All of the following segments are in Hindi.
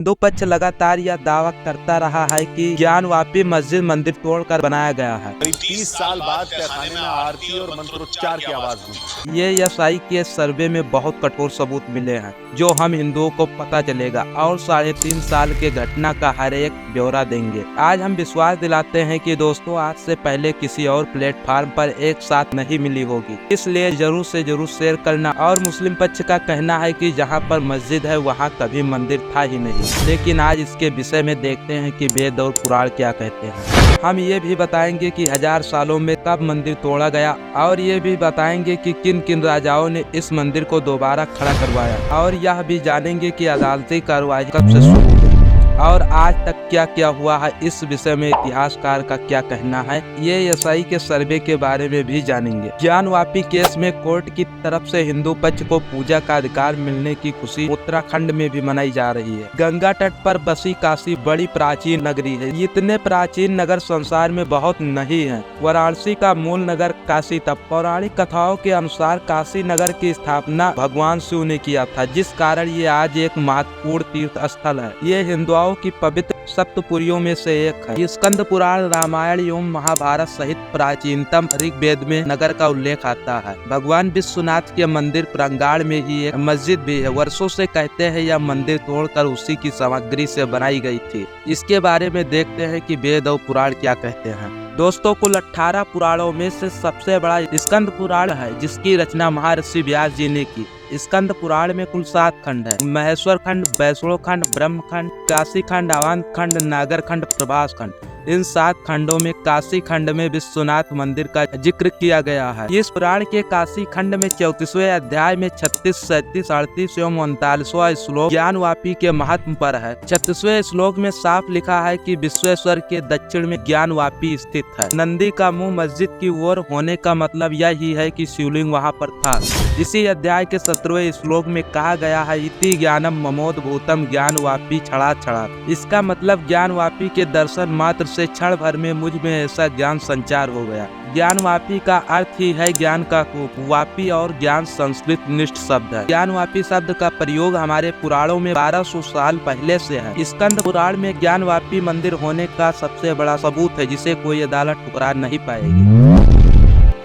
हिंदू पक्ष लगातार यह दावा करता रहा है कि ज्ञानवापी मस्जिद मंदिर तोड़कर बनाया गया है। 30 साल बाद तहखाने में आरती और मंत्रोच्चार की आवाज गूंजी। ये एसआई के सर्वे में बहुत कठोर सबूत मिले हैं जो हम हिंदुओं को पता चलेगा और 3.5 साल के घटना का हर एक ब्यौरा देंगे। आज हम विश्वास दिलाते हैं कि दोस्तों आज से पहले किसी और प्लेटफार्म पर एक साथ नहीं मिली होगी, इसलिए जरूर से जरूर शेयर करना। और मुस्लिम पक्ष का कहना है कि जहाँ पर मस्जिद है वहाँ कभी मंदिर था ही नहीं, लेकिन आज इसके विषय में देखते हैं कि वेद और पुराण क्या कहते हैं। हम ये भी बताएंगे कि 1000 सालों में कब मंदिर तोड़ा गया और ये भी बताएंगे कि किन किन राजाओं ने इस मंदिर को दोबारा खड़ा करवाया, और यह भी जानेंगे कि अदालती कार्रवाई कब से शुरू हुई और आज तक क्या क्या हुआ है। इस विषय में इतिहासकार का क्या कहना है, ये एसआई के सर्वे के बारे में भी जानेंगे। ज्ञानवापी केस में कोर्ट की तरफ से हिंदू पक्ष को पूजा का अधिकार मिलने की खुशी उत्तराखंड में भी मनाई जा रही है। गंगा तट पर बसी काशी बड़ी प्राचीन नगरी है। इतने प्राचीन नगर संसार में बहुत नहीं है। वाराणसी का मूल नगर काशी था। पौराणिक कथाओं के अनुसार काशी नगर की स्थापना भगवान शिव ने किया था, जिस कारण ये आज एक महत्वपूर्ण तीर्थ स्थल है। ये हिंदुओं की पवित्र सप्तपुरियों में से एक है। स्कंद पुराण, रामायण एवं महाभारत सहित प्राचीनतम ऋग्वेद में नगर का उल्लेख आता है। भगवान विश्वनाथ के मंदिर प्रांगण में ही एक मस्जिद भी है। वर्षों से कहते हैं यह मंदिर तोड़कर उसी की सामग्री से बनाई गई थी। इसके बारे में देखते हैं कि वेद और पुराण क्या कहते हैं। दोस्तों कुल 18 पुराणों में से सबसे बड़ा स्कंद पुराण है, जिसकी रचना महर्षि व्यास जी ने की। स्कंद पुराण में कुल 7 खंड है। महेश्वर खंड, वैष्णव खंड, ब्रह्म खंड, काशी खंड, अवांत खंड, नागर खंड, प्रभास खंड। इन 7 खंडों में काशी खंड में विश्वनाथ मंदिर का जिक्र किया गया है। इस पुराण के काशी खंड में 34वें अध्याय में 36, 37, 38 एवं 39वां श्लोक ज्ञानवापी के महात्म पर है। 36वें श्लोक में साफ लिखा है कि विश्वेश्वर के दक्षिण में ज्ञानवापी स्थित है। नंदी का मुंह मस्जिद की ओर होने का मतलब यही है कि शिवलिंग वहां पर था। इसी अध्याय के 17वें श्लोक में कहा गया है, इति ज्ञानम ममोद भूतम ज्ञानवापी छड़ा छड़ा। इसका मतलब ज्ञानवापी के दर्शन मात्र से क्षण भर में मुझ में ऐसा ज्ञान संचार हो गया। ज्ञानवापी का अर्थ ही है ज्ञान का कूप। वापी और ज्ञान संस्कृत निष्ठ शब्द है। ज्ञानवापी शब्द का प्रयोग हमारे पुराणों में 1200 साल पहले से है। स्कंद पुराण में ज्ञानवापी मंदिर होने का सबसे बड़ा सबूत है, जिसे कोई अदालत ठुकरा नहीं पाएगी।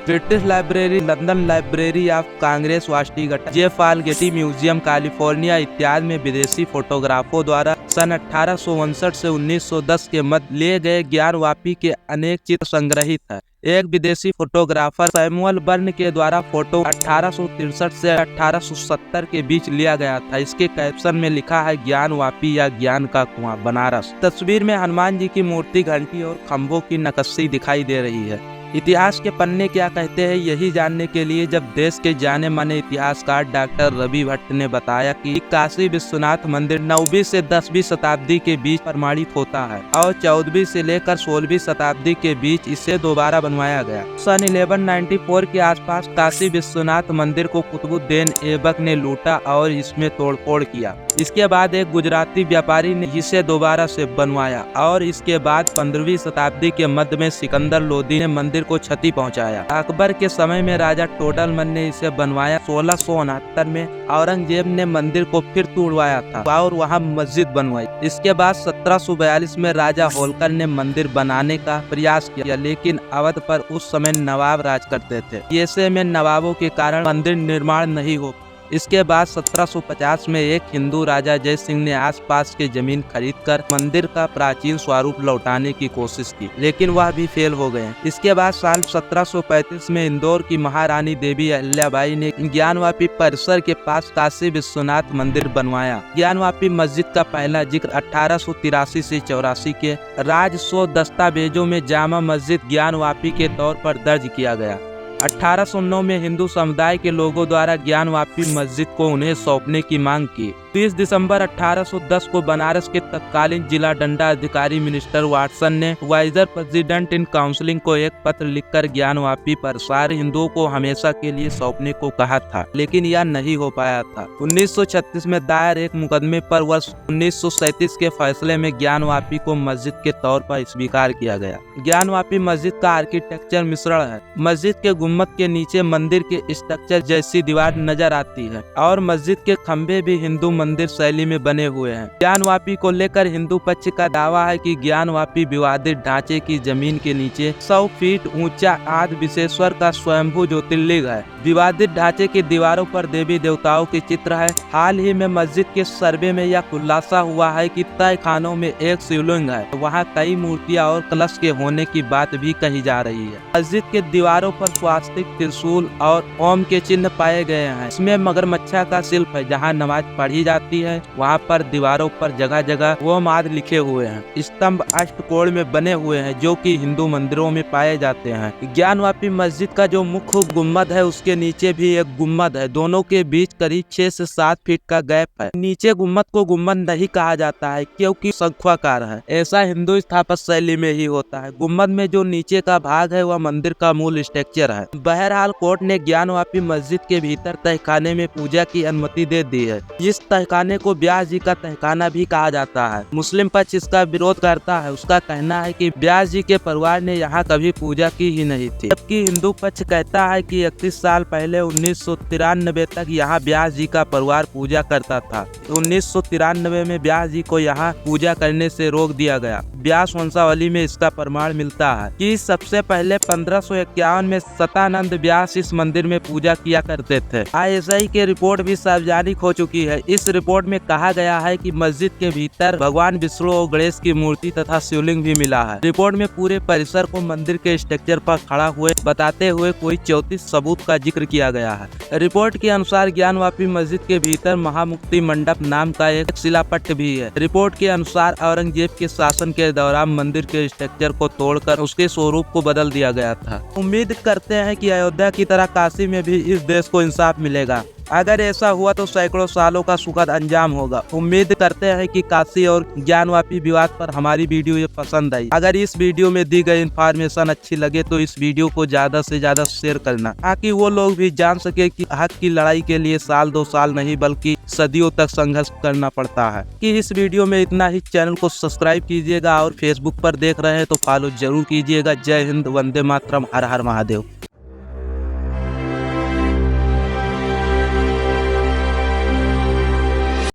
British Library, London Library of Congress, Washington, J Paul Getty Museum, California इत्यादि में विदेशी फोटोग्राफरों द्वारा सन 1859 से 1910 के मध्य लिए गए ज्ञानवापी के अनेक चित्र संग्रहित है। एक विदेशी फोटोग्राफर सैमुअल बर्न के द्वारा फोटो 1863 से 1870 के बीच लिया गया था। इसके कैप्शन में लिखा है, ज्ञानवापी या ज्ञान का कुआं, बनारस। तस्वीर में हनुमान जी की मूर्ति, घंटी और खम्भों की नक्काशी दिखाई दे रही है। इतिहास के पन्ने क्या कहते हैं, यही जानने के लिए जब देश के जाने माने इतिहासकार डॉक्टर रवि भट्ट ने बताया कि काशी विश्वनाथ मंदिर 9वीं से 10वीं शताब्दी के बीच प्रमाणित होता है और 14वीं से लेकर 16वीं शताब्दी के बीच इसे दोबारा बनवाया गया। सन 1194 के आसपास काशी विश्वनाथ मंदिर को कुतुबुद्दीन ऐबक ने लूटा और इसमें तोड़फोड़ किया। इसके बाद एक गुजराती व्यापारी ने इसे दोबारा से बनवाया और इसके बाद 15वीं शताब्दी के मध्य में सिकंदर लोदी ने मंदिर को क्षति पहुंचाया। अकबर के समय में राजा टोडरमल ने इसे बनवाया। 1669 में औरंगजेब ने मंदिर को फिर तोड़वाया था और वहां मस्जिद बनवाई। इसके बाद 1742 में राजा होलकर ने मंदिर बनाने का प्रयास किया, लेकिन अवध पर उस समय नवाब राज करते थे। ऐसे में नवाबों के कारण मंदिर निर्माण नहीं हो। इसके बाद 1750 में एक हिंदू राजा जय सिंह ने आसपास के जमीन खरीदकर मंदिर का प्राचीन स्वरूप लौटाने की कोशिश की, लेकिन वह भी फेल हो गए। इसके बाद साल 1735 में इंदौर की महारानी देवी अहिल्याबाई ने ज्ञानवापी परिसर के पास काशी विश्वनाथ मंदिर बनवाया। ज्ञानवापी मस्जिद का पहला जिक्र 1883 से 84 के राजस्व दस्तावेजों में जामा मस्जिद ज्ञानवापी के तौर पर दर्ज किया गया। 1809 में हिंदू समुदाय के लोगों द्वारा ज्ञानवापी मस्जिद को उन्हें सौंपने की मांग की। 30 दिसंबर 1810 को बनारस के तत्कालीन जिला दंडा अधिकारी मिनिस्टर वाटसन ने वाइजर प्रेसिडेंट इन काउंसिलिंग को एक पत्र लिखकर ज्ञानवापी पर सारे हिंदुओं को हमेशा के लिए सौंपने को कहा था, लेकिन यह नहीं हो पाया था। 1936 में दायर एक मुकदमे पर वर्ष 1937 के फैसले में ज्ञानवापी को मस्जिद के तौर पर स्वीकार किया गया। ज्ञानवापी मस्जिद का आर्किटेक्चर मिश्रण है। मस्जिद के गुम्बद के नीचे मंदिर के स्ट्रक्चर जैसी दीवार नजर आती है और मस्जिद के खंभे भी हिंदू मंदिर शैली में बने हुए हैं। ज्ञानवापी को लेकर हिंदू पक्ष का दावा है कि ज्ञानवापी विवादित ढांचे की जमीन के नीचे 100 फीट ऊंचा आदि विश्वेश्वर का स्वयंभू ज्योतिर्लिंग है। विवादित ढांचे की दीवारों पर देवी देवताओं के चित्र है। हाल ही में मस्जिद के सर्वे में यह खुलासा हुआ है कि तय खानों में एक शिवलिंग है। वहाँ कई मूर्तियां और कलश के होने की बात भी कही जा रही है। मस्जिद के दीवारों पर स्वास्तिक, त्रिशूल और ओम के चिन्ह पाए गए हैं। इसमें मगरमच्छा का शिल्प है। जहाँ नमाज पढ़ी जाती है वहाँ पर दीवारों पर जगह जगह ओम आदि लिखे हुए हैं। स्तंभ अष्टकोण में बने हुए हैं जो कि हिंदू मंदिरों में पाए जाते हैं। ज्ञानवापी मस्जिद का जो मुख्य गुम्बद है उसके नीचे भी एक गुम्बद है। दोनों के बीच करीब 6 से 7 फीट का गैप है। नीचे गुम्बद को गुम्बद नहीं कहा जाता है क्योंकि शंक्वाकार है। ऐसा हिंदू स्थापत्य शैली में ही होता है। गुम्बद में जो नीचे का भाग है वह मंदिर का मूल स्ट्रक्चर है। बहरहाल कोर्ट ने ज्ञानवापी मस्जिद के भीतर तहखाने में पूजा की अनुमति दे दी है। इस तहखाने को व्यास जी का तहखाना भी कहा जाता है। मुस्लिम पक्ष इसका विरोध करता है। उसका कहना है कि व्यास जी के परिवार ने यहाँ कभी पूजा की ही नहीं थी, जबकि हिंदू पक्ष कहता है कि 31 साल पहले 1993 तक यहाँ व्यास जी का परिवार पूजा करता था। 1993 में व्यास जी को यहाँ पूजा करने से रोक दिया गया। व्यास वंशावली में इसका प्रमाण मिलता है कि सबसे पहले 1551 में सतानंद व्यास इस मंदिर में पूजा किया करते थे। ISI की रिपोर्ट भी सार्वजनिक हो चुकी है। इस रिपोर्ट में कहा गया है कि मस्जिद के भीतर भगवान विष्णु और गणेश की मूर्ति तथा शिवलिंग भी मिला है। रिपोर्ट में पूरे परिसर को मंदिर के स्ट्रक्चर पर खड़ा हुए बताते हुए कोई 34 सबूत का जिक्र किया गया है। रिपोर्ट के अनुसार ज्ञानवापी मस्जिद के भीतर महामुक्ति मंडप नाम का एक शिलापट्ट भी है। रिपोर्ट के अनुसार औरंगजेब के शासन के दौरान मंदिर के स्ट्रक्चर को तोड़कर उसके स्वरूप को बदल दिया गया था। उम्मीद करते हैं कि अयोध्या की तरह काशी में भी इस देश को इंसाफ मिलेगा। अगर ऐसा हुआ तो सैकड़ों सालों का सुखद अंजाम होगा। उम्मीद करते हैं कि काशी और ज्ञानवापी विवाद पर हमारी वीडियो ये पसंद आई। अगर इस वीडियो में दी गई इन्फॉर्मेशन अच्छी लगे तो इस वीडियो को ज्यादा से ज्यादा शेयर करना, ताकि वो लोग भी जान सके कि हक की लड़ाई के लिए साल 2 साल नहीं बल्कि सदियों तक संघर्ष करना पड़ता है। कि इस वीडियो में इतना ही। चैनल को सब्सक्राइब कीजिएगा और फेसबुक पर देख रहे हैं तो फॉलो जरूर कीजिएगा। जय हिंद, वंदे मातरम, हर हर महादेव।